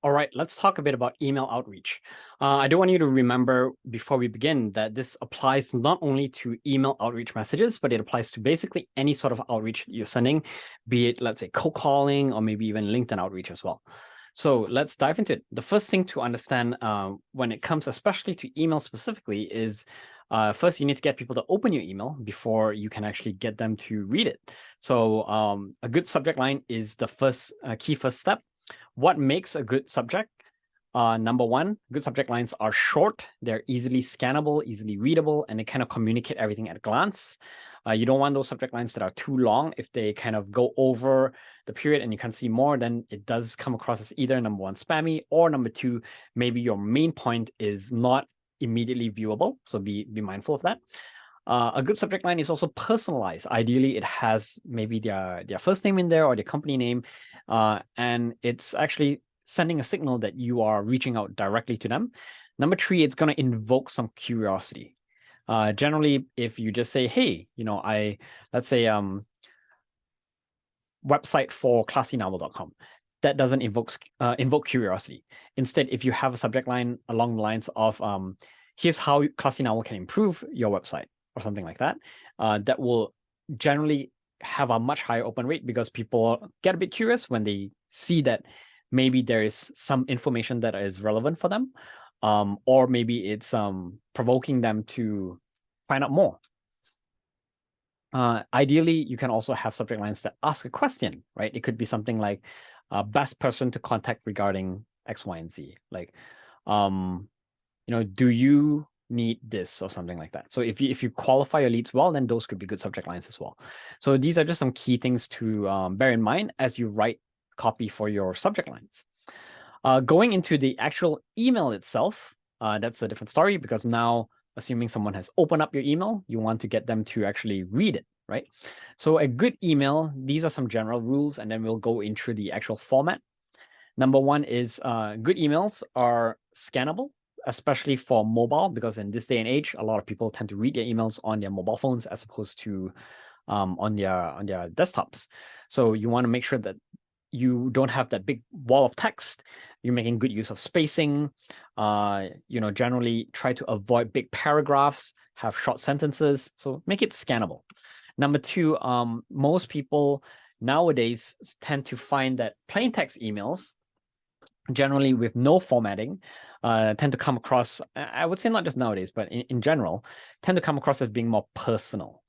All right, let's talk a bit about email outreach. I do want you to remember before we begin that this applies not only to email outreach messages, but it applies to basically any sort of outreach you're sending, be it, let's say, cold calling or maybe even LinkedIn outreach as well. So let's dive into it. The first thing to understand when it comes especially to email specifically is first, you need to get people to open your email before you can actually get them to read it. So a good subject line is the first key first step. What makes a good subject? Number one, good subject lines are short, they're easily scannable, easily readable, and they kind of communicate everything at a glance. You don't want those subject lines that are too long. If they kind of go over the period and you can't see more, then it does come across as either number one, spammy, or number two, maybe your main point is not immediately viewable. So be mindful of that. A good subject line is also personalized. Ideally, it has maybe their first name in there or their company name, and it's actually sending a signal that you are reaching out directly to them. Number three, it's going to invoke some curiosity. Generally, if you just say, "Hey, let's say website for classynovel.com," that doesn't invoke curiosity. Instead, if you have a subject line along the lines of "Here's how Classy Novel can improve your website," or something like that, that will generally have a much higher open rate because people get a bit curious when they see that maybe there is some information that is relevant for them, or maybe it's provoking them to find out more. Ideally, you can also have subject lines that ask a question, right? It could be something like best person to contact regarding X, Y, and Z. Like, do you need this or something like that? So if you qualify your leads well, then those could be good subject lines as well. So these are just some key things to bear in mind as you write copy for your subject lines. Going into the actual email itself, that's a different story because now, assuming someone has opened up your email, you want to get them to actually read it, right? So a good email, these are some general rules, and then we'll go into the actual format. Number one is good emails are scannable, especially for mobile, because in this day and age, a lot of people tend to read their emails on their mobile phones as opposed to on their desktops. So you want to make sure that you don't have that big wall of text. You're making good use of spacing. Generally try to avoid big paragraphs, have short sentences. So make it scannable. Number two, most people nowadays tend to find that plain text emails, generally with no formatting, tend to come across, I would say not just nowadays, but in general, tend to come across as being more personal.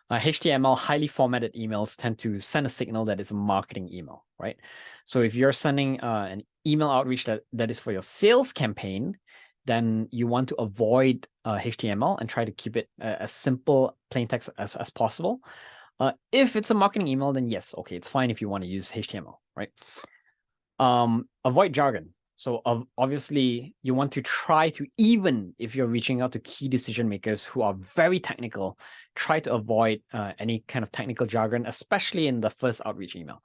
HTML highly formatted emails tend to send a signal that it's a marketing email, right? So if you're sending an email outreach that is for your sales campaign, then you want to avoid HTML and try to keep it as simple, plain text as possible. If it's a marketing email, then yes, okay, it's fine if you want to use HTML, right? Avoid jargon. So obviously you want to try to, even if you're reaching out to key decision makers who are very technical, try to avoid any kind of technical jargon, especially in the first outreach email.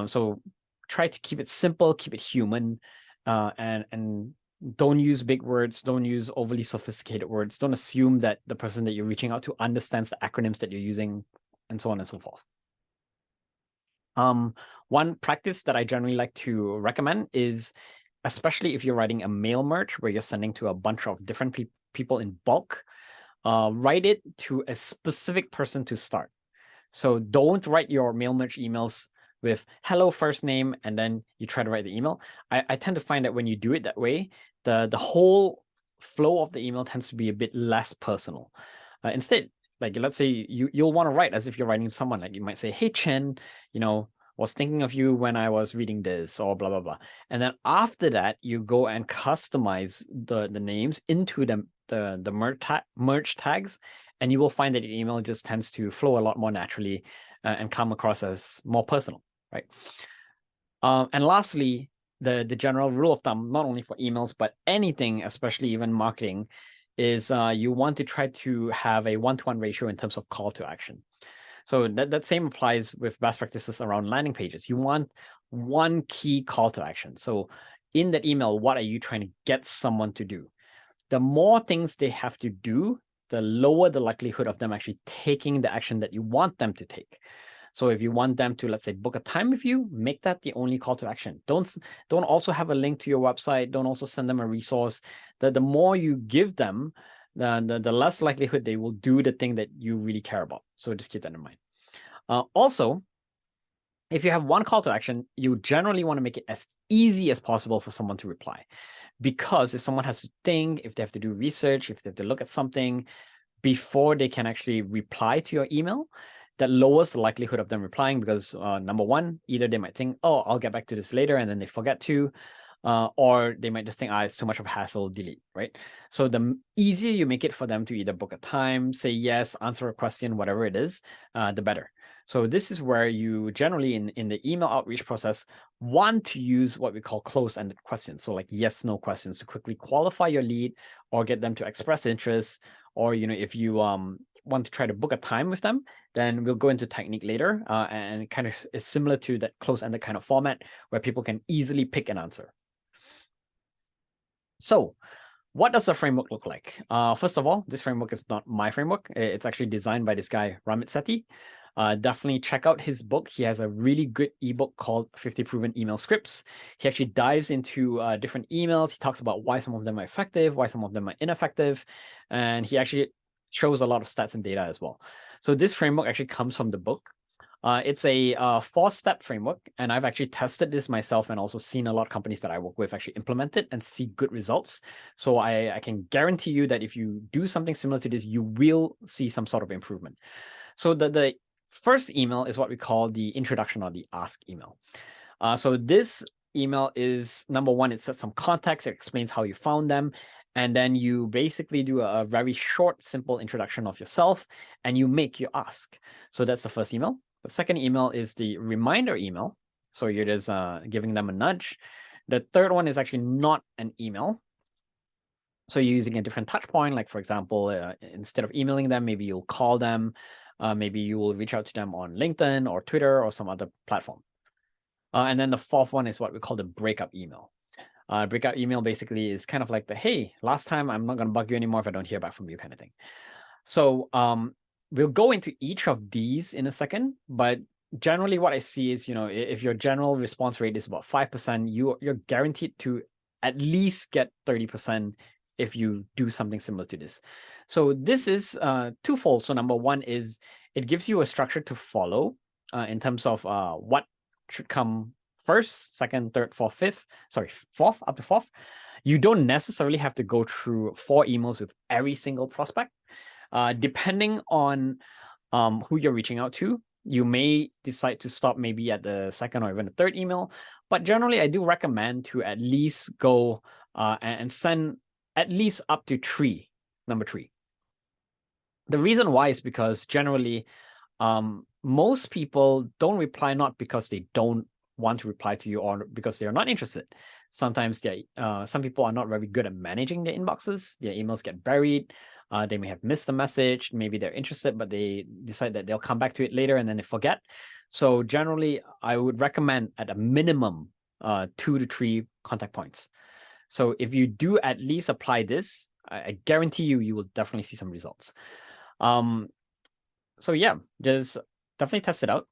So try to keep it simple, keep it human, and don't use big words, don't use overly sophisticated words. Don't assume that the person that you're reaching out to understands the acronyms that you're using, and so on and so forth. One practice that I generally like to recommend is, especially if you're writing a mail merge where you're sending to a bunch of different people in bulk, write it to a specific person to start. So don't write your mail merge emails with hello first name and then you try to write the email. I tend to find that when you do it that way, the whole flow of the email tends to be a bit less personal. Instead, like let's say you'll want to write as if you're writing to someone. Like you might say, "Hey Chen, was thinking of you when I was reading this," or blah blah blah. And then after that, you go and customize the names into the merge tags, and you will find that your email just tends to flow a lot more naturally and come across as more personal, right? And lastly, the general rule of thumb, not only for emails but anything, especially even marketing, is you want to try to have a 1-to-1 ratio in terms of call to action. So that same applies with best practices around landing pages. You want one key call to action. So in that email, what are you trying to get someone to do? The more things they have to do, the lower the likelihood of them actually taking the action that you want them to take. So if you want them to, let's say, book a time with you, make that the only call to action. Don't also have a link to your website. Don't also send them a resource. The more you give them, the less likelihood they will do the thing that you really care about. So just keep that in mind. Also, if you have one call to action, you generally want to make it as easy as possible for someone to reply. Because if someone has to think, if they have to do research, if they have to look at something before they can actually reply to your email, that lowers the likelihood of them replying because number one, either they might think, oh, I'll get back to this later, and then they forget to, or they might just think, it's too much of a hassle, delete, right? So the easier you make it for them to either book a time, say yes, answer a question, whatever it is, the better. So this is where you generally in the email outreach process want to use what we call close-ended questions. So like yes, no questions to quickly qualify your lead or get them to express interest. Or, if you want to try to book a time with them, then we'll go into technique later. And kind of is similar to that close-ended kind of format where people can easily pick an answer. So what does the framework look like? First of all, this framework is not my framework. It's actually designed by this guy, Ramit Sethi. Definitely check out his book. He has a really good ebook called 50 Proven Email Scripts. He actually dives into different emails. He talks about why some of them are effective, why some of them are ineffective. And he actually shows a lot of stats and data as well. So this framework actually comes from the book. It's a 4-step framework, and I've actually tested this myself and also seen a lot of companies that I work with actually implement it and see good results. So I can guarantee you that if you do something similar to this, you will see some sort of improvement. So the first email is what we call the introduction or the ask email. So this email is, number one, it sets some context, it explains how you found them, and then you basically do a very short, simple introduction of yourself, and you make your ask. So that's the first email. The second email is the reminder email. So you're just giving them a nudge. The third one is actually not an email. So you're using a different touch point. Like, for example, instead of emailing them, maybe you'll call them. Maybe you will reach out to them on LinkedIn or Twitter or some other platform. And then the fourth one is what we call the breakup email. Breakup email basically is kind of like the, hey, last time I'm not going to bug you anymore if I don't hear back from you kind of thing. So we'll go into each of these in a second, but generally what I see is, if your general response rate is about 5%, you're guaranteed to at least get 30% if you do something similar to this. So this is twofold. So number one is it gives you a structure to follow in terms of what should come first, second, third, fourth, fifth, sorry, fourth, up to fourth. You don't necessarily have to go through 4 emails with every single prospect. Depending on who you're reaching out to, you may decide to stop maybe at the second or even the third email. But generally, I do recommend to at least go and send at least up to 3, number 3. The reason why is because generally, most people don't reply not because they don't want to reply to you or because they are not interested. Sometimes some people are not very good at managing their inboxes. Their emails get buried. They may have missed the message. Maybe they're interested, but they decide that they'll come back to it later and then they forget. So generally, I would recommend at a minimum 2 to 3 contact points. So if you do at least apply this, I guarantee you will definitely see some results. So yeah, just definitely test it out.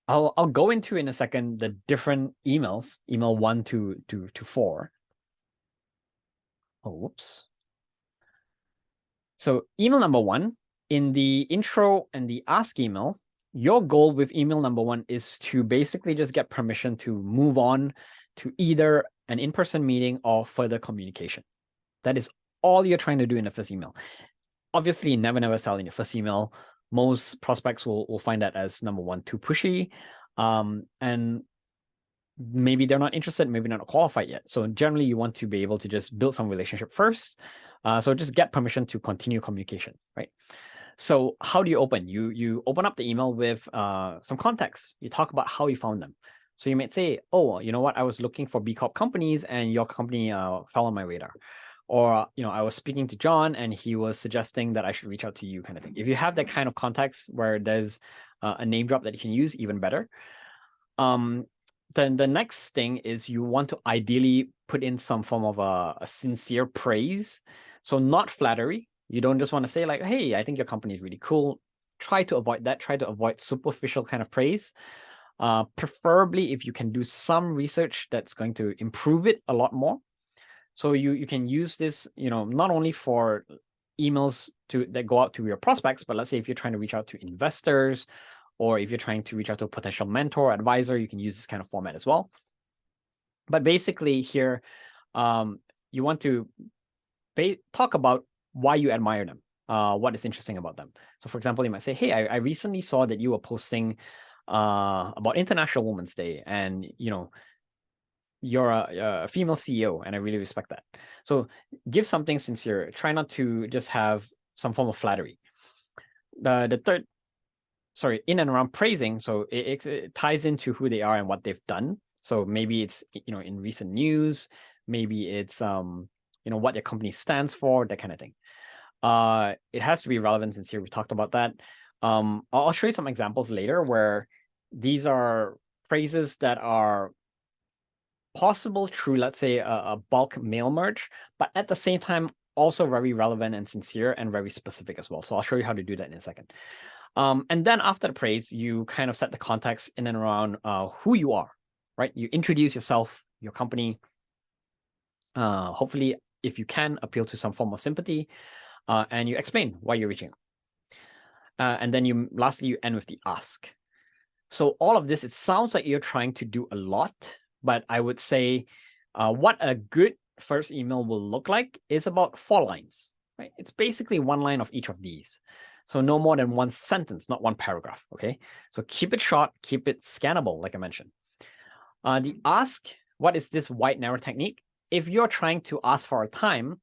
I'll go into in a second the different emails, email 1 to 4. Oh, whoops. So email number 1, in the intro and the ask email, your goal with email number 1 is to basically just get permission to move on to either an in-person meeting or further communication. That is all you're trying to do in the first email. Obviously, never sell in your first email. Most prospects will find that as number 1, too pushy. And maybe they're not interested, maybe not qualified yet. So generally, you want to be able to just build some relationship first. So just get permission to continue communication, right? So how do you open? You open up the email with some context. You talk about how you found them. So you might say, oh, you know what? I was looking for B Corp companies and your company fell on my radar. Or, I was speaking to John and he was suggesting that I should reach out to you kind of thing. If you have that kind of context where there's a name drop that you can use, even better. Then the next thing is you want to ideally put in some form of a sincere praise. So not flattery. You don't just want to say like, hey, I think your company is really cool. try to avoid that. Try to avoid superficial kind of praise. Preferably if you can do some research that's going to improve it a lot more. So you can use this, not only for emails that go out to your prospects, but let's say if you're trying to reach out to investors, or if you're trying to reach out to a potential mentor or advisor, you can use this kind of format as well. But basically here, you want to talk about why you admire them, what is interesting about them. So for example, you might say, hey, I recently saw that you were posting about International Women's Day, and you're a female CEO, and I really respect that. So give something sincere. Try not to just have some form of flattery. The third, in and around praising, so it ties into who they are and what they've done. So maybe it's in recent news, maybe it's what their company stands for, that kind of thing. It has to be relevant, sincere. We talked about that. I'll show you some examples later where these are phrases that are possible through, let's say, a bulk mail merge, but at the same time also very relevant and sincere and very specific as well. So I'll show you how to do that in a second. And then after the praise, you kind of set the context in and around who you are, right? You introduce yourself, your company. Hopefully, if you can, appeal to some form of sympathy, and you explain why you're reaching out. And then lastly, you end with the ask. So all of this, it sounds like you're trying to do a lot, but I would say what a good first email will look like is about 4 lines, right? It's basically 1 line of each of these. So no more than 1 sentence, not 1 paragraph, okay? So keep it short, keep it scannable, like I mentioned. The ask, what is this wide narrow technique? If you're trying to ask for a time,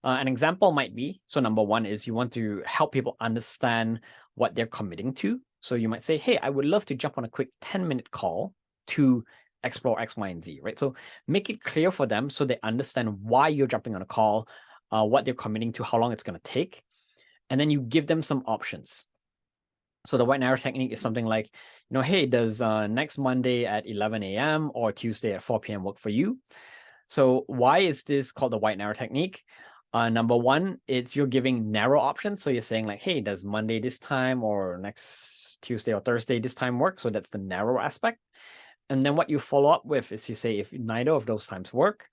an example might be, so number 1 is you want to help people understand what they're committing to. So you might say, hey, I would love to jump on a quick 10-minute call to explore X, Y, and Z, right? So make it clear for them so they understand why you're jumping on a call, what they're committing to, how long it's going to take. And then you give them some options. So the wide narrow technique is something like, hey, does next Monday at 11 a.m. or Tuesday at 4 p.m. work for you? So why is this called the wide narrow technique? Number 1, it's you're giving narrow options. So you're saying like, hey, does Monday this time or next Tuesday or Thursday this time work? So that's the narrow aspect. And then what you follow up with is you say, if neither of those times work,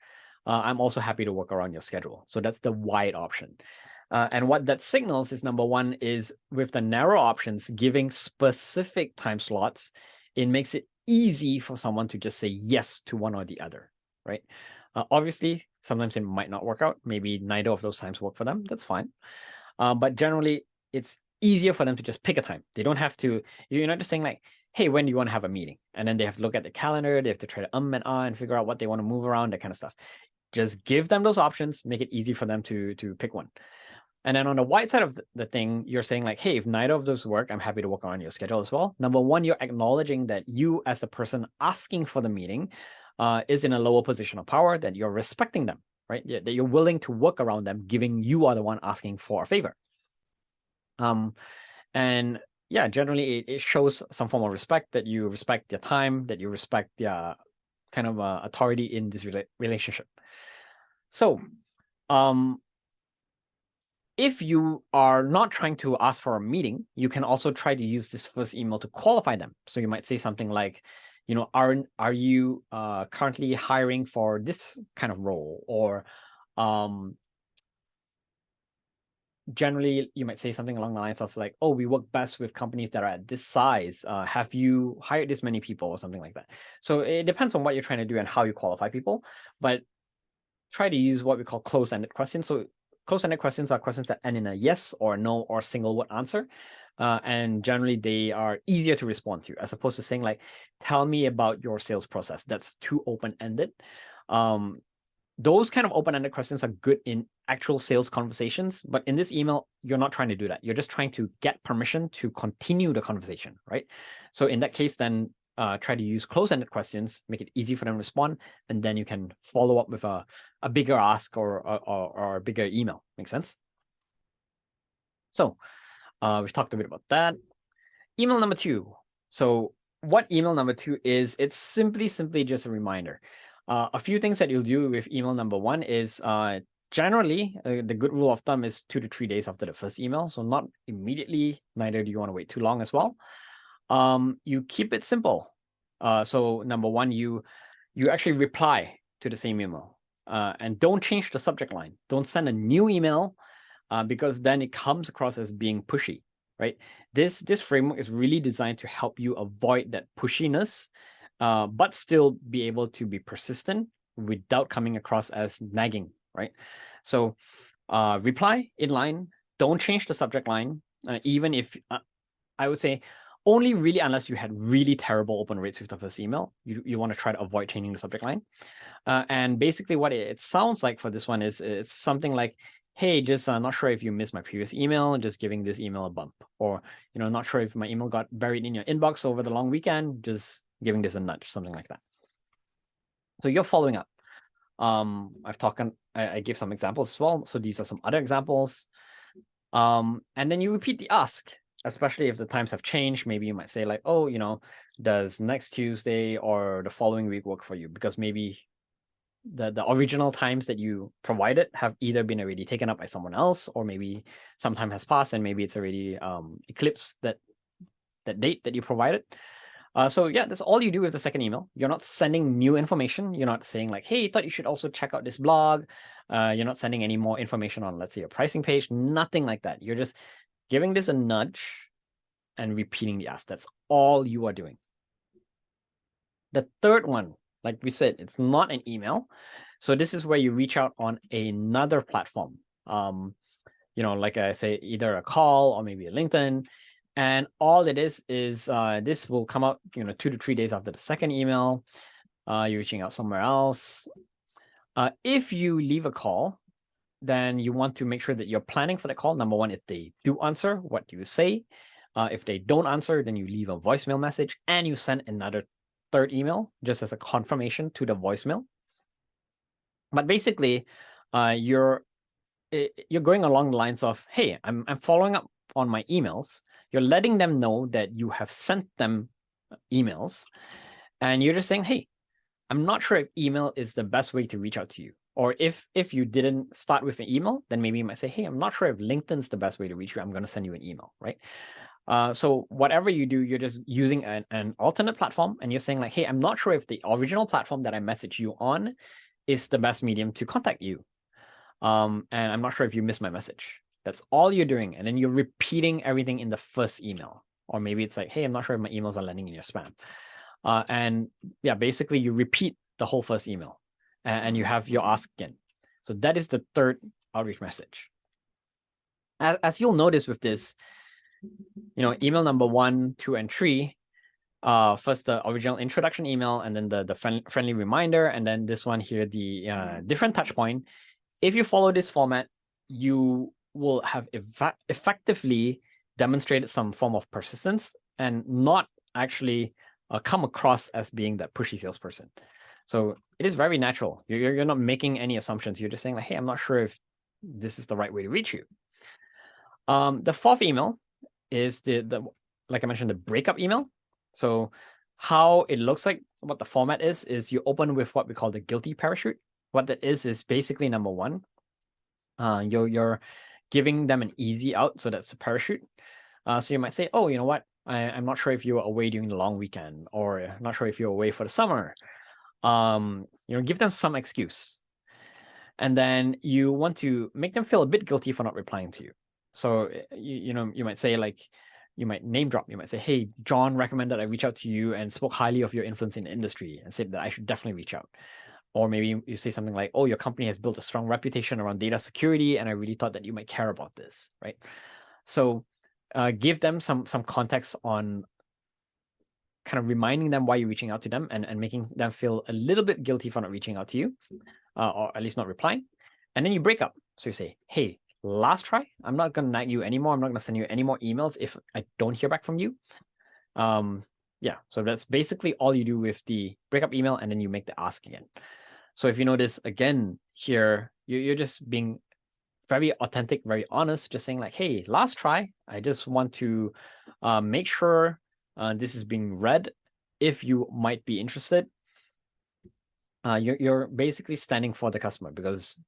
I'm also happy to work around your schedule. So that's the wide option. And what that signals is, number 1 is with the narrow options, giving specific time slots, it makes it easy for someone to just say yes to one or the other, right? Obviously, sometimes it might not work out. Maybe neither of those times work for them. That's fine. But generally, it's easier for them to just pick a time. They don't have to, you're not just saying like, hey, when do you want to have a meeting? And then they have to look at the calendar. They have to try to and and figure out what they want to move around, that kind of stuff. Just give them those options, make it easy for them to pick one. And then on the wide side of the thing, you're saying like, hey, if neither of those work, I'm happy to work on your schedule as well. Number 1, you're acknowledging that you as the person asking for the meeting is in a lower position of power, that you're respecting them, right? That you're willing to work around them, giving you are the one asking for a favor. And yeah, generally it shows some form of respect, that you respect their time, that you respect their kind of authority in this relationship. So if you are not trying to ask for a meeting, you can also try to use this first email to qualify them. So you might say something like, are you currently hiring for this kind of role? Or generally, you might say something along the lines of like, oh, we work best with companies that are at this size. Have you hired this many people, or something like that? So it depends on what you're trying to do and how you qualify people, but try to use what we call close-ended questions. So close-ended questions are questions that end in a yes or no or single word answer. And generally they are easier to respond to, as opposed to saying like, tell me about your sales process. That's too open-ended. Those kind of open-ended questions are good in actual sales conversations, but in this email, you're not trying to do that. You're just trying to get permission to continue the conversation, right? So in that case, then try to use close-ended questions, make it easy for them to respond, and then you can follow up with a bigger ask or a bigger email. Make sense? So we've talked a bit about that. Email number 2. So what email number 2 is, it's simply just a reminder. A few things that you'll do with email number 1 is generally, the good rule of thumb is 2 to 3 days after the first email. So not immediately, neither do you want to wait too long as well. You keep it simple. So number one, you actually reply to the same email, and don't change the subject line. Don't send a new email, because then it comes across as being pushy, right? This framework is really designed to help you avoid that pushiness, but still be able to be persistent without coming across as nagging, right? So reply in line, don't change the subject line, even if I would say only really unless you had really terrible open rates with the first email, you want to try to avoid changing the subject line. And basically what it sounds like for this one is it's something like, hey, just not sure if you missed my previous email, just giving this email a bump. Or, not sure if my email got buried in your inbox over the long weekend, just giving this a nudge, something like that. So you're following up. I gave some examples as well. So these are some other examples. And then you repeat the ask, especially if the times have changed. Maybe you might say like, oh, does next Tuesday or the following week work for you? Because maybe the original times that you provided have either been already taken up by someone else, or maybe some time has passed and maybe it's already eclipsed that date that you provided. So yeah, that's all you do with the second email. You're not sending new information. You're not saying like, hey, I thought you should also check out this blog. You're not sending any more information on, let's say, a pricing page, nothing like that. You're just giving this a nudge and repeating the ask. That's all you are doing. The third one, like we said, it's not an email. So this is where you reach out on another platform. Like I say, either a call or maybe a LinkedIn. And all it is this will come out, 2 to 3 days after the second email. You're reaching out somewhere else. If you leave a call, then you want to make sure that you're planning for the call. Number one, if they do answer, what do you say? If they don't answer, then you leave a voicemail message and you send another third email just as a confirmation to the voicemail. But basically, you're going along the lines of, hey, I'm following up on my emails. You're letting them know that you have sent them emails, and you're just saying, hey, I'm not sure if email is the best way to reach out to you. Or if you didn't start with an email, then maybe you might say, hey, I'm not sure if LinkedIn's the best way to reach you. I'm going to send you an email, right? So whatever you do, you're just using an alternate platform, and you're saying like, hey, I'm not sure if the original platform that I messaged you on is the best medium to contact you. And I'm not sure if you missed my message. That's all you're doing. And then you're repeating everything in the first email. Or maybe it's like, hey, I'm not sure if my emails are landing in your spam. And yeah, basically you repeat the whole first email and you have your ask again. So that is the third outreach message. As you'll notice with this, email number 1, 2, and 3, first the original introduction email, and then the friendly reminder, and then this one here, the different touch point. If you follow this format, you will have effectively demonstrated some form of persistence and not actually come across as being that pushy salesperson. So it is very natural. You're not making any assumptions. You're just saying like, hey, I'm not sure if this is the right way to reach you. The fourth email is the like I mentioned, the breakup email. So how it looks like, what the format is you open with what we call the guilty parachute. What that is basically, number one, you're giving them an easy out. So that's the parachute. So you might say, oh, you know what? I'm not sure if you were away during the long weekend, or not sure if you're away for the summer. Give them some excuse. And then you want to make them feel a bit guilty for not replying to you. So, you might say like, you might name drop. You might say, hey, John recommended I reach out to you and spoke highly of your influence in the industry and said that I should definitely reach out. Or maybe you say something like, oh, your company has built a strong reputation around data security, and I really thought that you might care about this, right? So give them some context on kind of reminding them why you're reaching out to them, and making them feel a little bit guilty for not reaching out to you, or at least not replying. And then you break up. So you say, hey, last try. I'm not going to nag you anymore. I'm not going to send you any more emails if I don't hear back from you. Yeah, so that's basically all you do with the breakup email, and then you make the ask again. So if you notice again here, you're just being very authentic, very honest, just saying like, hey, last try. I just want to make sure this is being read. If you might be interested, you're basically standing for the customer, because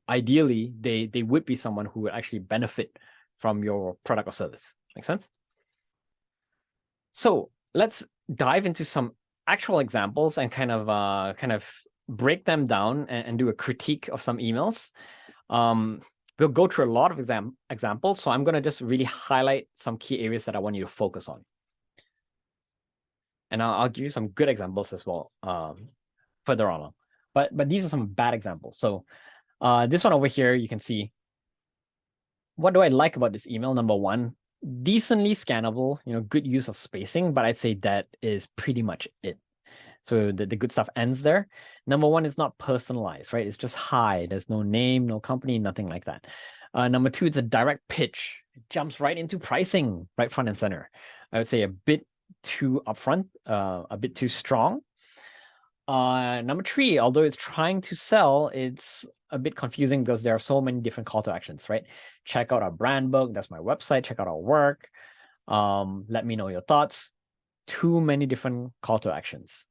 ideally they would be someone who would actually benefit from your product or service. Make sense? So let's dive into some actual examples and kind of break them down and do a critique of some emails. We'll go through a lot of examples, so I'm going to just really highlight some key areas that I want you to focus on. And I'll give you some good examples as well further on. But these are some bad examples. So this one over here, you can see, what do I like about this email? Number one, decently scannable, good use of spacing, but I'd say that is pretty much it. So the good stuff ends there. Number one, it's not personalized, right? It's just hi. There's no name, no company, nothing like that. Number two, it's a direct pitch. It jumps right into pricing, right front and center. I would say a bit too upfront, a bit too strong. Number three, although it's trying to sell, it's a bit confusing because there are so many different call to actions, right? Check out our brand book. That's my website. Check out our work. Let me know your thoughts. Too many different call to actions.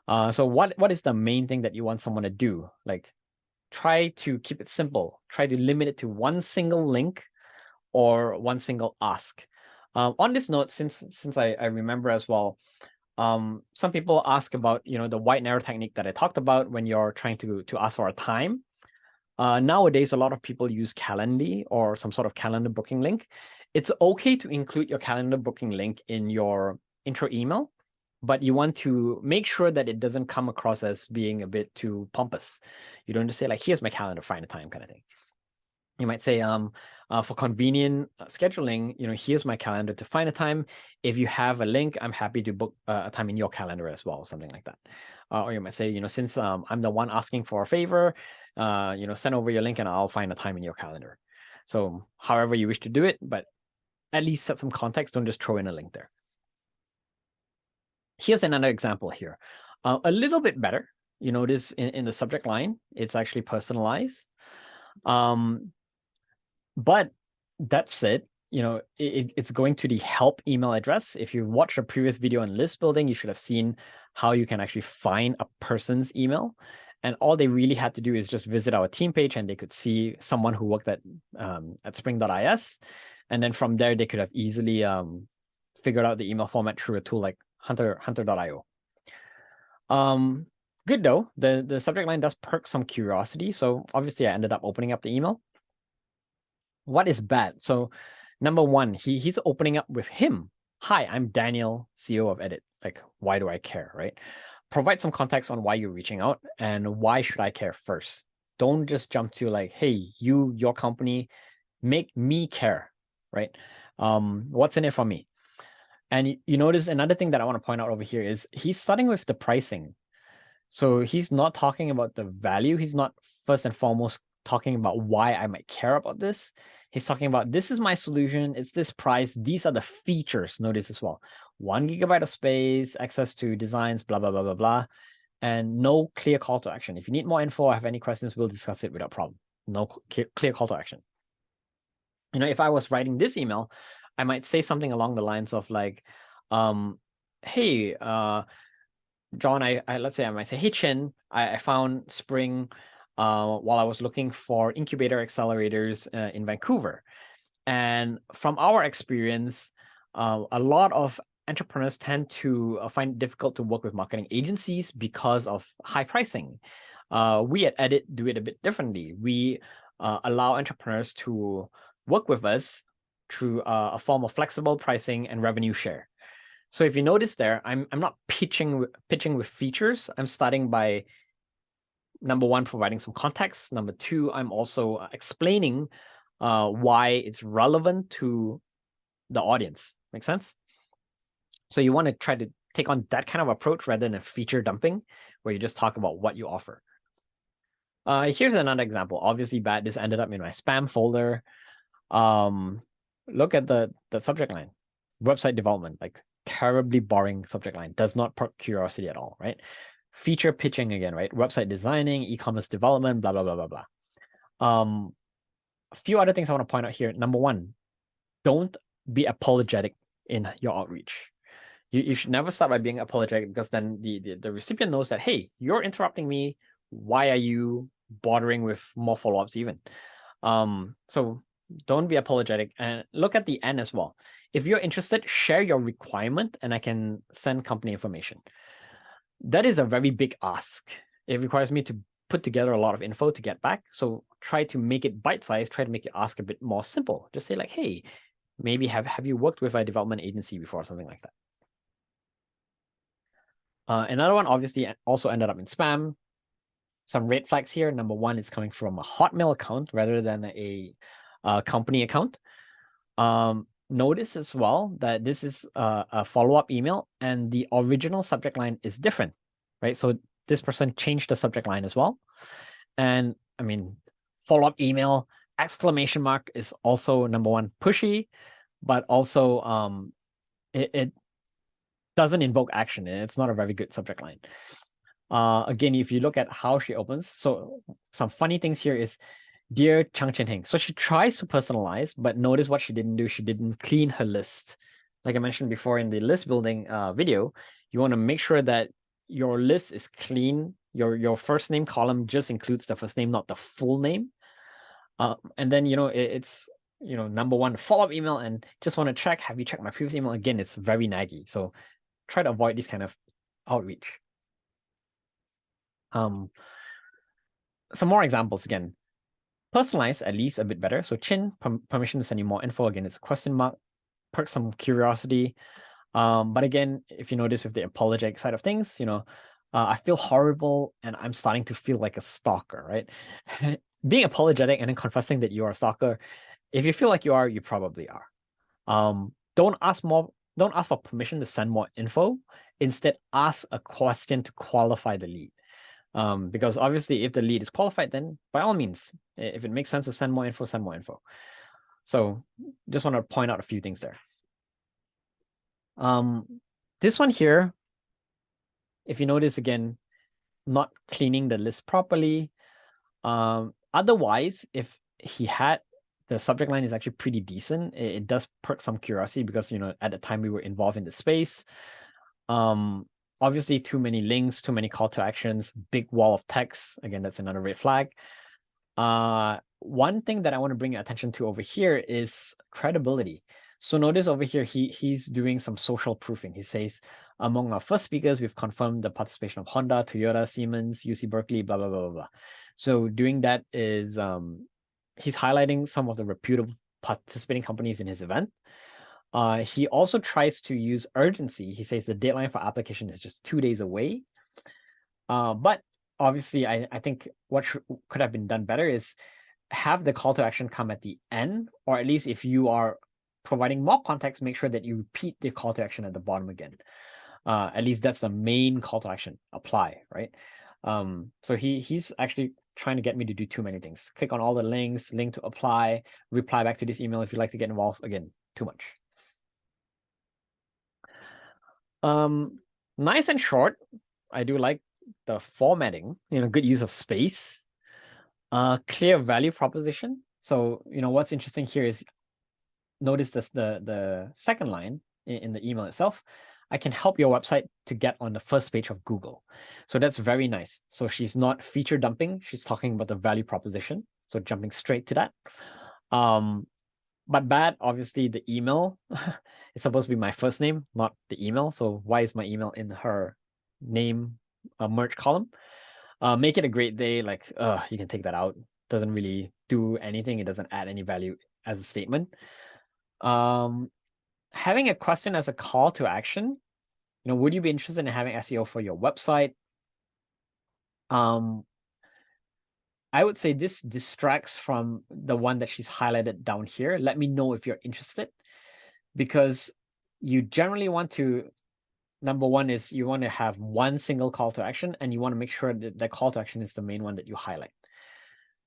So what is the main thing that you want someone to do? Like, try to keep it simple. Try to limit it to one single link or one single ask. On this note, since I remember as well, some people ask about the wide narrow technique that I talked about when you're trying to ask for a time. Nowadays, a lot of people use Calendly or some sort of calendar booking link. It's okay to include your calendar booking link in your intro email, but you want to make sure that it doesn't come across as being a bit too pompous. You don't just say like, here's my calendar, find a time kind of thing. You might say, for convenient scheduling, here's my calendar to find a time. If you have a link, I'm happy to book a time in your calendar as well, something like that. Or you might say, since I'm the one asking for a favor, send over your link and I'll find a time in your calendar. So however you wish to do it, but at least set some context. Don't just throw in a link there. Here's another example here. A little bit better. You notice in the subject line, it's actually personalized. But that said, it's going to the help email address. If you watched a previous video on list building, you should have seen how you can actually find a person's email. And all they really had to do is just visit our team page and they could see someone who worked at Spring.is. And then from there, they could have easily figured out the email format through a tool like Hunter.io. Good though, the subject line does perk some curiosity. So obviously I ended up opening up the email. What is bad? So number one, he's opening up with him. Hi, I'm Daniel, CEO of Edit. Like, why do I care, right? Provide some context on why you're reaching out and why should I care first. Don't just jump to like, hey, your company, make me care, right? What's in it for me? And you notice another thing that I want to point out over here is he's starting with the pricing. So he's not talking about the value. He's not first and foremost talking about why I might care about this. He's talking about, this is my solution. It's this price. These are the features. Notice as well, 1 GB of space, access to designs, blah, blah, blah, blah, blah. And no clear call to action. If you need more info or have any questions, we'll discuss it without problem. No clear call to action. If I was writing this email, I might say something along the lines of like, hey, John, let's say I might say, hey, Chin, I found Spring while I was looking for incubator accelerators in Vancouver. And from our experience, a lot of entrepreneurs tend to find it difficult to work with marketing agencies because of high pricing. We at Edit do it a bit differently. We allow entrepreneurs to work with us through a form of flexible pricing and revenue share. So if you notice there, I'm not pitching with features. I'm starting by, number one, providing some context. Number two, I'm also explaining why it's relevant to the audience. Make sense? So you want to try to take on that kind of approach rather than a feature dumping where you just talk about what you offer. Here's another example. Obviously bad. This ended up in my spam folder. Look at the subject line. Website development, like terribly boring subject line. Does not perk curiosity at all, right? Feature pitching again, right? Website designing, e-commerce development, blah, blah, blah, blah, blah. A few other things I want to point out here. Number one, don't be apologetic in your outreach. You should never start by being apologetic, because then the recipient knows that, hey, you're interrupting me. Why are you bothering with more follow-ups even. So don't be apologetic, and look at the end as well. If you're interested, share your requirement and I can send company information. That is a very big ask. It requires me to put together a lot of info to get back. So try to make it bite-sized, try to make your ask a bit more simple. Just say like, hey, maybe have you worked with a development agency before or something like that. Another one obviously also ended up in spam. Some red flags here. Number one, it's coming from a Hotmail account rather than a company account. Notice as well that this is a follow-up email and the original subject line is different, right? So this person changed the subject line as well. And I mean, follow-up email, exclamation mark is also number one, pushy, but also it doesn't invoke action. It's not a very good subject line. Again, if you look at how she opens, so some funny things here is, Dear Chang Chen Heng. So she tries to personalize, but notice what she didn't do. She didn't clean her list. Like I mentioned before in the list building video, you want to make sure that your list is clean. Your first name column just includes the first name, not the full name. And then, it's, number one, follow-up email, and just want to check, have you checked my previous email? Again, it's very naggy. So try to avoid this kind of outreach. Some more examples again. Personalize at least a bit better. So Chin, permission to send you more info. Again, it's a question mark, perk some curiosity. But again, if you notice with the apologetic side of things, I feel horrible and I'm starting to feel like a stalker, right? Being apologetic and then confessing that you are a stalker, if you feel like you are, you probably are. Don't ask for permission to send more info. Instead, ask a question to qualify the lead. Because obviously if the lead is qualified, then by all means, if it makes sense to send more info, send more info. So just want to point out a few things there. This one here, if you notice again, not cleaning the list properly. Otherwise, if he had the subject line is actually pretty decent, it does perk some curiosity because, at the time we were involved in the space. Obviously, too many links, too many call to actions, big wall of text. Again, that's another red flag. One thing that I want to bring your attention to over here is credibility. So notice over here, he's doing some social proofing. He says, among our first speakers, we've confirmed the participation of Honda, Toyota, Siemens, UC Berkeley, blah, blah, blah, blah, blah. So doing that is, he's highlighting some of the reputable participating companies in his event. He also tries to use urgency. He says the deadline for application is just 2 days away. But obviously, I think what could have been done better is have the call to action come at the end, or at least if you are providing more context, make sure that you repeat the call to action at the bottom again. At least that's the main call to action, apply, right? So he's actually trying to get me to do too many things. Click on all the links, link to apply, reply back to this email if you'd like to get involved. Again, too much. Nice and short. I do like the formatting, good use of space, clear value proposition. So, what's interesting here is notice this, the second line in the email itself. I can help your website to get on the first page of Google. So that's very nice. So she's not feature dumping. She's talking about the value proposition. So jumping straight to that. But bad, obviously, the email is supposed to be my first name, not the email. So why is my email in her name merge column? Make it a great day. Like, you can take that out. Doesn't really do anything. It doesn't add any value as a statement. Having a question as a call to action. Would you be interested in having SEO for your website? I would say this distracts from the one that she's highlighted down here. Let me know if you're interested, because you generally want to, number one is you want to have one single call to action, and you want to make sure that the call to action is the main one that you highlight.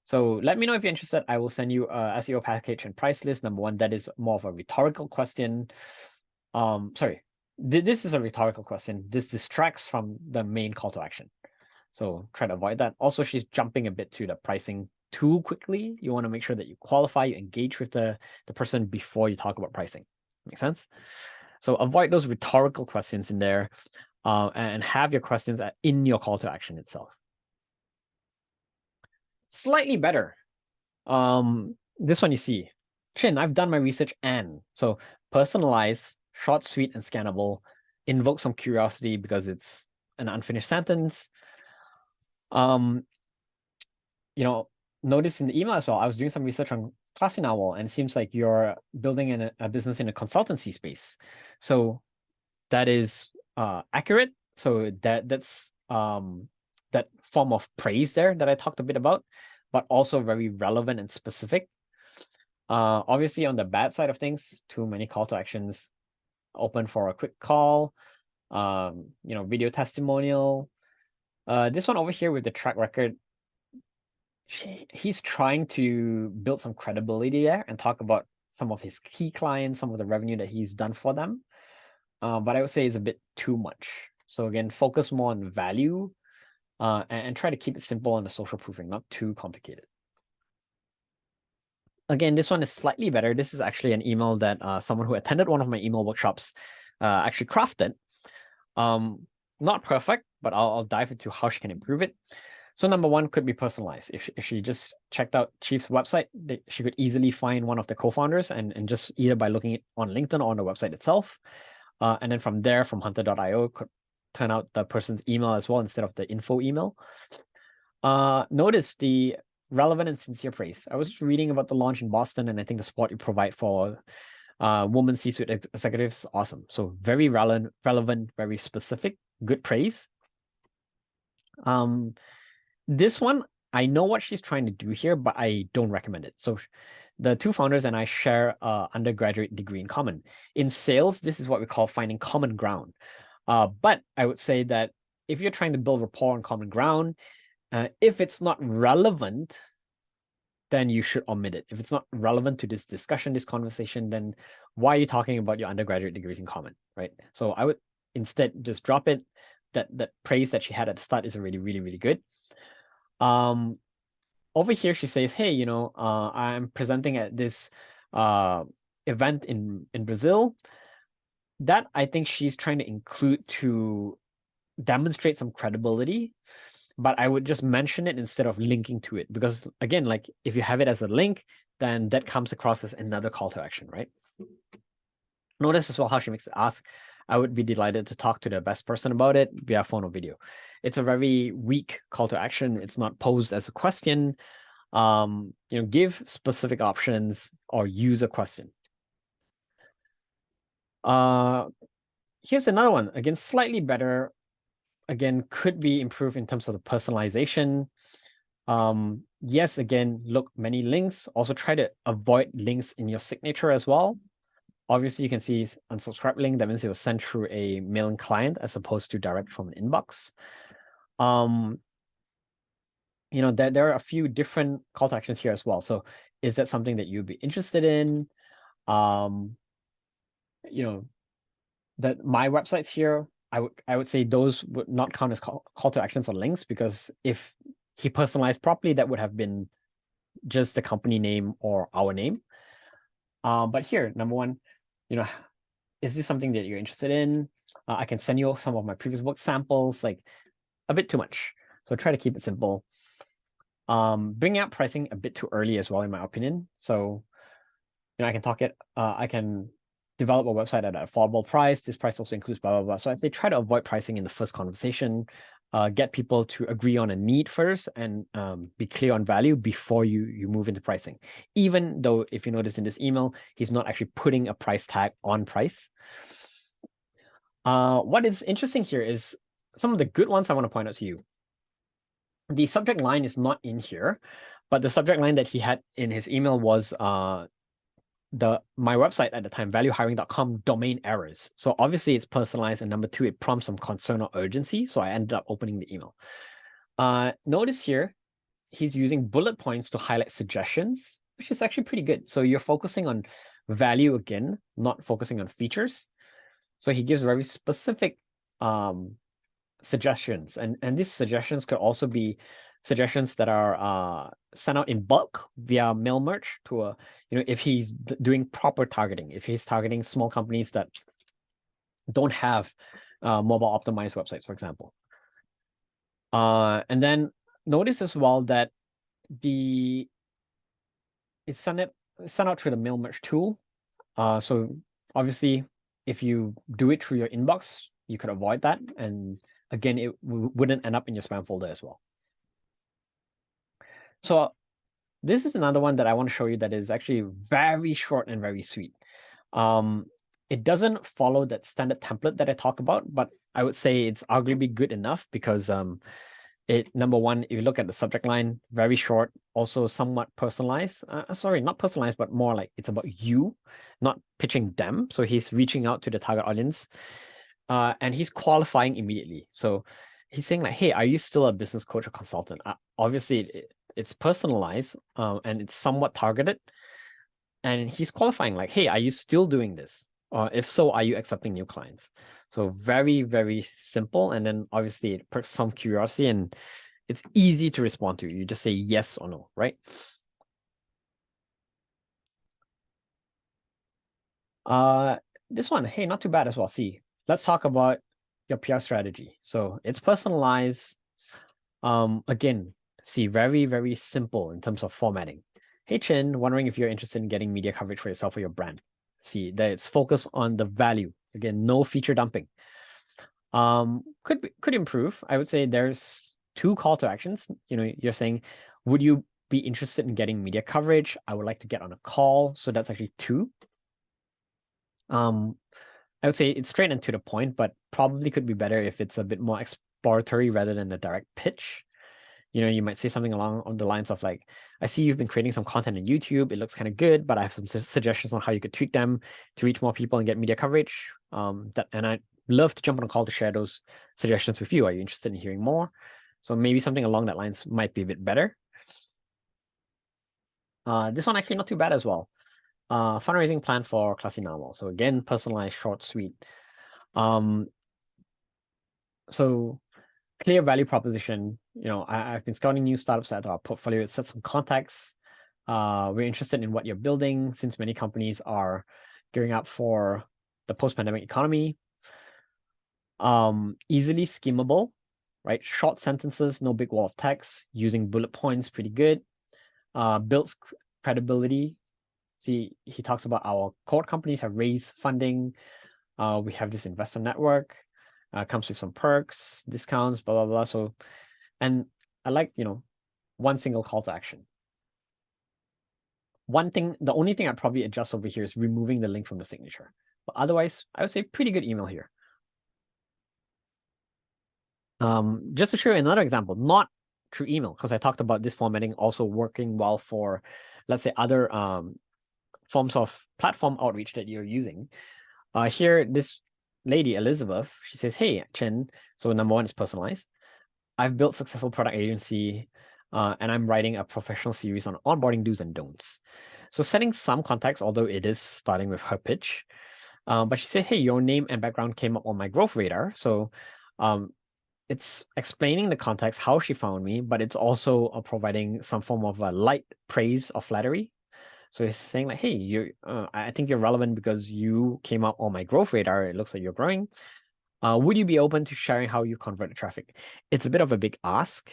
So let me know if you're interested. I will send you a SEO package and price list. Number one, that is more of a rhetorical question. Sorry, this is a rhetorical question. This distracts from the main call to action. So try to avoid that. Also, she's jumping a bit to the pricing too quickly. You want to make sure that you qualify, you engage with the person before you talk about pricing. Make sense? So avoid those rhetorical questions in there, and have your questions in your call to action itself. Slightly better. This one you see, Chin, I've done my research and so personalized, short, sweet, and scannable, invoke some curiosity because it's an unfinished sentence. Notice in the email as well, I was doing some research on Classy Novel, and it seems like you're building a business in a consultancy space. So that is accurate. So that's that form of praise there that I talked a bit about, but also very relevant and specific. Obviously, on the bad side of things, too many call to actions, open for a quick call, video testimonial. This one over here with the track record, he's trying to build some credibility there and talk about some of his key clients, some of the revenue that he's done for them. But I would say it's a bit too much. So again, focus more on value and try to keep it simple on the social proofing, not too complicated. Again, this one is slightly better. This is actually an email that someone who attended one of my email workshops actually crafted. Not perfect, but I'll dive into how she can improve it. So number one could be personalized. If she just checked out Chief's website, she could easily find one of the co-founders and just either by looking on LinkedIn or on the website itself. And then from there, from hunter.io, could turn out the person's email as well instead of the info email. Notice the relevant and sincere praise. I was just reading about the launch in Boston, and I think the support you provide for women C-suite executives is awesome. So very relevant, very specific, good praise. This one, I know what she's trying to do here, but I don't recommend it. So the two founders and I share an undergraduate degree in common. In sales, this is what we call finding common ground. But I would say that if you're trying to build rapport on common ground, if it's not relevant, then you should omit it. If it's not relevant to this discussion, this conversation, then why are you talking about your undergraduate degrees in common, right? So I would instead just drop it. That praise that she had at the start is already really, really good. Over here, she says, hey, I'm presenting at this event in Brazil. That I think she's trying to include to demonstrate some credibility, but I would just mention it instead of linking to it, because again, like if you have it as a link, then that comes across as another call to action, right? Notice as well how she makes it ask, I would be delighted to talk to the best person about it via phone or video. It's a very weak call to action. It's not posed as a question. Give specific options or use a question. Here's another one. Again, slightly better. Again, could be improved in terms of the personalization. Yes, again, look, many links. Also try to avoid links in your signature as well. Obviously, you can see unsubscribe link. That means it was sent through a mailing client as opposed to direct from an inbox. There are a few different call to actions here as well. So is that something that you'd be interested in? That my websites here, I would say those would not count as call to actions or links, because if he personalized properly, that would have been just the company name or our name. But here, number one, is this something that you're interested in? I can send you some of my previous book samples, like a bit too much. So try to keep it simple. Bringing out pricing a bit too early as well, in my opinion. So, I can develop a website at an affordable price. This price also includes blah, blah, blah. So I'd say try to avoid pricing in the first conversation. Get people to agree on a need first and be clear on value before you move into pricing. Even though, if you notice in this email, he's not actually putting a price tag on price. What is interesting here is some of the good ones I want to point out to you. The subject line is not in here, but the subject line that he had in his email was my website at the time, valuehiring.com, domain errors. So obviously it's personalized, and number two, it prompts some concern or urgency. So I ended up opening the email. Notice here, he's using bullet points to highlight suggestions, which is actually pretty good. So you're focusing on value again, not focusing on features. So he gives very specific suggestions, and these suggestions could also be suggestions that are sent out in bulk via mail merge to if he's doing proper targeting, if he's targeting small companies that don't have mobile optimized websites, for example. And then notice as well that it's sent out through the mail merge tool. So obviously, if you do it through your inbox, you could avoid that. And again, it wouldn't end up in your spam folder as well. So this is another one that I want to show you that is actually very short and very sweet. It doesn't follow that standard template that I talk about, but I would say it's arguably good enough because number one, if you look at the subject line, very short, also somewhat personalized. Sorry, not personalized, but more like it's about you, not pitching them. So he's reaching out to the target audience, and he's qualifying immediately. So he's saying like, hey, are you still a business coach or consultant? Obviously, it's personalized, and it's somewhat targeted. And he's qualifying like, hey, are you still doing this? Or if so, are you accepting new clients? So very, very simple. And then obviously it perks some curiosity and it's easy to respond to. You just say yes or no, right? This one, hey, not too bad as well. See, let's talk about your PR strategy. So it's personalized. Again, see, very, very simple in terms of formatting. Hey, Chin, wondering if you're interested in getting media coverage for yourself or your brand. See, that it's focused on the value. Again, no feature dumping. Could improve. I would say there's 2 call to actions. You're saying, would you be interested in getting media coverage? I would like to get on a call. So that's actually 2. I would say it's straight and to the point, but probably could be better if it's a bit more exploratory rather than a direct pitch. You might say something along on the lines of like, I see you've been creating some content on YouTube. It looks kind of good, but I have some suggestions on how you could tweak them to reach more people and get media coverage. And I'd love to jump on a call to share those suggestions with you. Are you interested in hearing more? So maybe something along that lines might be a bit better. This one actually not too bad as well. Fundraising plan for Classy Normal. So again, personalized, short, sweet. So clear value proposition. I've been scouting new startups at our portfolio. It sets some context. We're interested in what you're building since many companies are gearing up for the post-pandemic economy. Easily skimmable, right? Short sentences, no big wall of text, using bullet points, pretty good. Builds credibility. See, he talks about our core companies have raised funding. We have this investor network. Comes with some perks, discounts, blah, blah, blah. So, and I like, one single call to action. The only thing I'd probably adjust over here is removing the link from the signature. But otherwise, I would say pretty good email here. Just to show you another example, not through email, because I talked about this formatting also working well for, let's say, other forms of platform outreach that you're using. Here, this lady, Elizabeth, she says, hey, Chen, so number one is personalized. I've built successful product agency, and I'm writing a professional series on onboarding do's and don'ts. So setting some context, although it is starting with her pitch. But she said, hey, your name and background came up on my growth radar. So it's explaining the context, how she found me, but it's also providing some form of a light praise or flattery. So it's saying like, hey, I think you're relevant because you came up on my growth radar. It looks like you're growing. Would you be open to sharing how you convert the traffic? It's a bit of a big ask,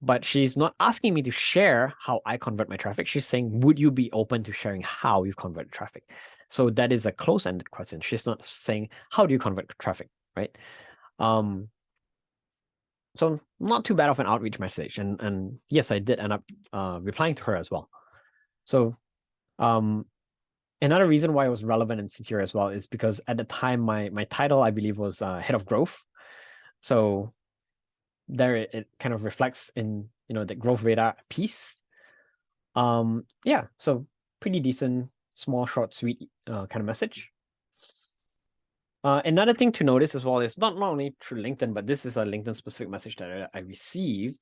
but she's not asking me to share how I convert my traffic. She's saying, would you be open to sharing how you convert the traffic? So that is a close-ended question. She's not saying, how do you convert traffic, right? So not too bad of an outreach message. And yes, I did end up replying to her as well. So another reason why it was relevant and sincere as well is because at the time, my title, I believe, was head of growth. So there it kind of reflects in, the growth radar piece. Yeah, so pretty decent, small, short, sweet kind of message. Another thing to notice as well is not only through LinkedIn, but this is a LinkedIn specific message that I received,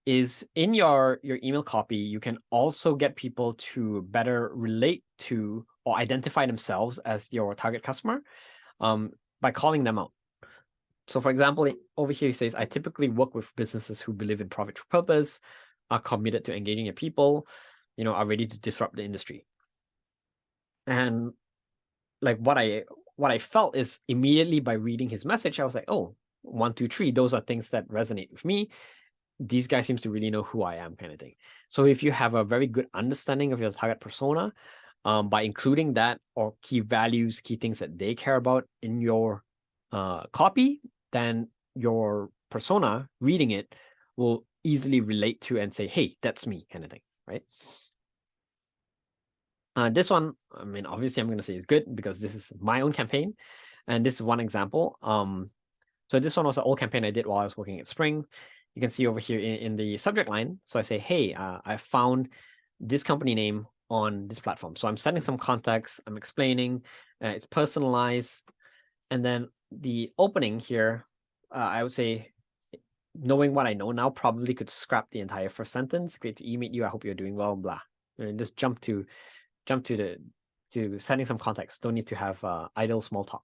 is in your email copy, you can also get people to better relate to or identify themselves as your target customer by calling them out. So for example, over here, he says, I typically work with businesses who believe in profit through purpose, are committed to engaging your people, are ready to disrupt the industry. And like what I felt is immediately by reading his message, I was like, oh, 1, 2, 3, those are things that resonate with me. these guys seems to really know who I am, kind of thing. So if you have a very good understanding of your target persona, by including that or key values, key things that they care about in your copy, then your persona reading it will easily relate to and say, hey, that's me, kind of thing, right? This one, I mean, obviously I'm going to say it's good because this is my own campaign. And this is one example. So this one was an old campaign I did while I was working at Spring. You can see over here in the subject line. So I say, hey, I found this company name on this platform. So I'm setting some context. I'm explaining. It's personalized. And then the opening here, I would say, knowing what I know now, probably could scrap the entire first sentence. Great to meet you. I hope you're doing well, blah. And just jump to setting some context. Don't need to have idle small talk.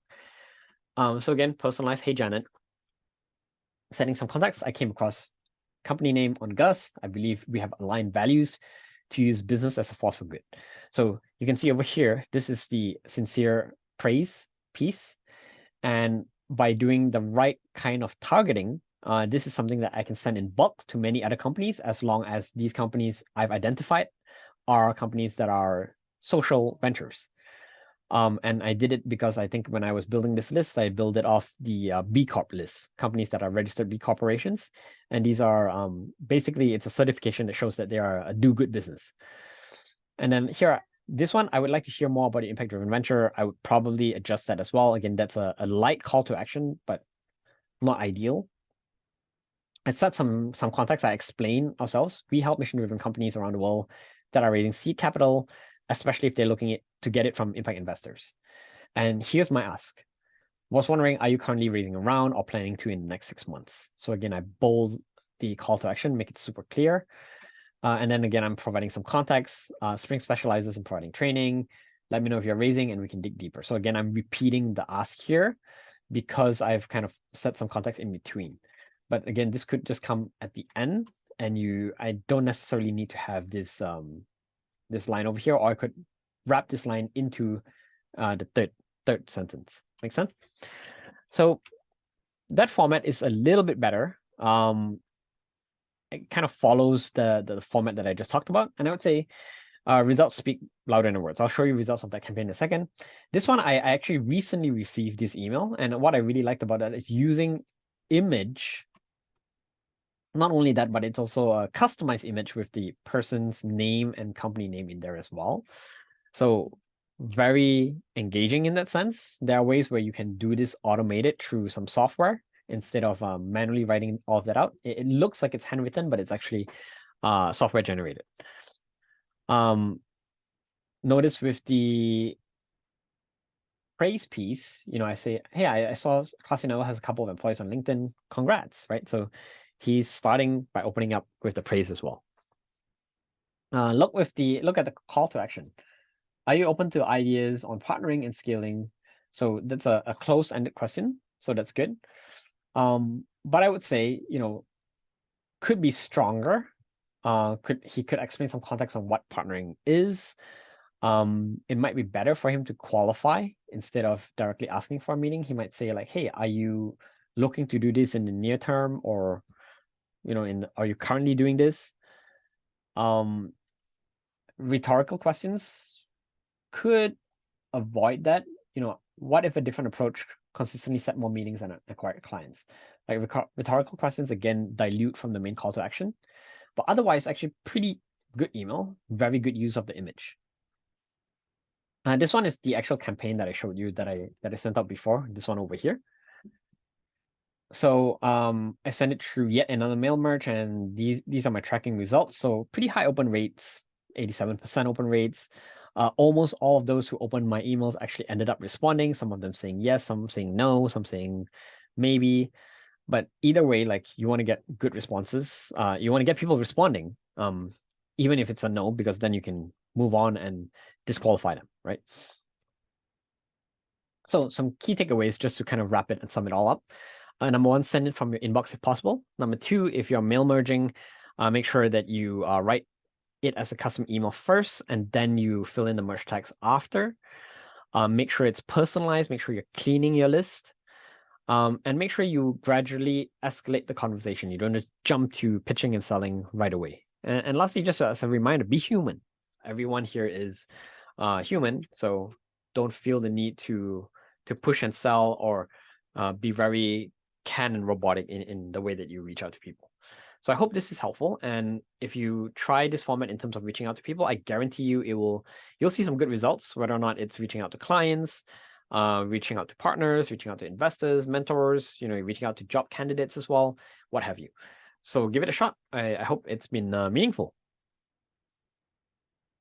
So again, personalized. Hey, Janet. Setting some context, I came across company name on Gust. I believe we have aligned values to use business as a force for good. So you can see over here, this is the sincere praise piece. And by doing the right kind of targeting, this is something that I can send in bulk to many other companies, as long as these companies I've identified are companies that are social ventures. And I did it because I think when I was building this list, I built it off the B Corp list, companies that are registered B corporations. And these are basically, it's a certification that shows that they are a do-good business. And then here, this one, I would like to hear more about the impact-driven venture. I would probably adjust that as well. Again, that's a light call to action, but not ideal. I set some context. I explain ourselves. We help mission-driven companies around the world that are raising seed capital, especially if they're looking to get it from impact investors. And here's my ask. Was wondering, are you currently raising a round or planning to in the next 6 months? So again, I bold the call to action, make it super clear. And then again, I'm providing some context. Spring specializes in providing training. Let me know if you're raising and we can dig deeper. So again, I'm repeating the ask here because I've kind of set some context in between. But again, this could just come at the end, and I don't necessarily need to have this this line over here, or I could wrap this line into the third sentence. Make sense? So that format is a little bit better. It kind of follows the format that I just talked about. And I would say results speak louder than words. I'll show you results of that campaign in a second. This one, I actually recently received this email. And what I really liked about that is using image. Not only that, but it's also a customized image with the person's name and company name in there as well. So very engaging in that sense. There are ways where you can do this automated through some software instead of manually writing all of that out. It looks like it's handwritten, but it's actually software generated. Notice with the praise piece, I say, hey, I saw Clasinello has a couple of employees on LinkedIn. Congrats, right? So he's starting by opening up with the praise as well. Look at the call to action. Are you open to ideas on partnering and scaling? So that's a close-ended question. So that's good. But I would say, could be stronger. He could explain some context on what partnering is. It might be better for him to qualify instead of directly asking for a meeting. He might say like, hey, are you looking to do this in the near term, or are you currently doing this? Rhetorical questions could avoid that. What if a different approach consistently set more meetings and acquired clients? Like rhetorical questions, again, dilute from the main call to action. But otherwise, actually pretty good email, very good use of the image. This one is the actual campaign that I showed you that I sent out before, this one over here. So I sent it through yet another mail merge, and these are my tracking results. So pretty high open rates, 87% open rates. Almost all of those who opened my emails actually ended up responding. Some of them saying yes, some saying no, some saying maybe. But either way, like, you want to get good responses. You want to get people responding, even if it's a no, because then you can move on and disqualify them, right? So some key takeaways just to kind of wrap it and sum it all up. Number one, send it from your inbox if possible. Number two, if you're mail merging, make sure that you write it as a custom email first, and then you fill in the merge tags after. Make sure it's personalized. Make sure you're cleaning your list. And make sure you gradually escalate the conversation. You don't just jump to pitching and selling right away. And lastly, just as a reminder, be human. Everyone here is human, so don't feel the need to push and sell or be very canned and robotic in the way that you reach out to people. So I hope this is helpful. And if you try this format in terms of reaching out to people, I guarantee you you'll see some good results, whether or not it's reaching out to clients, reaching out to partners, reaching out to investors, mentors, reaching out to job candidates as well, what have you. So give it a shot. I hope it's been meaningful.